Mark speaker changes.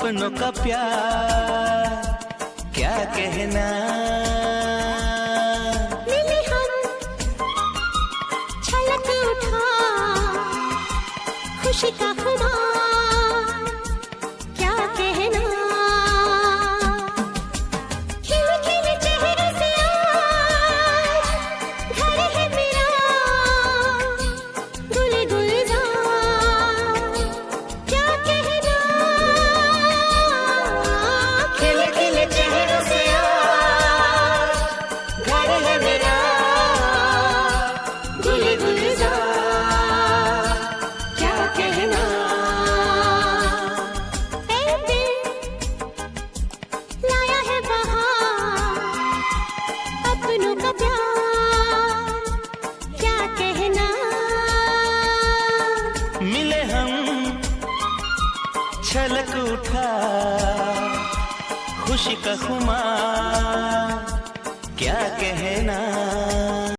Speaker 1: अपनों का प्यार क्या कहना।
Speaker 2: मिले हम छलक उठा खुशी का खुमार क्या कहना। खिले खिले चेहरे से आज घर है मेरा गुल गुलजार क्या कहना। खिले खिले चेहरों से आज घर है मेरा गुल गुलजार क्या कहना। ए दिल लाया है बहार अपनों का प्यार क्या कहना।
Speaker 1: मिले हम छलक उठा खुशी का खुमार क्या कहना।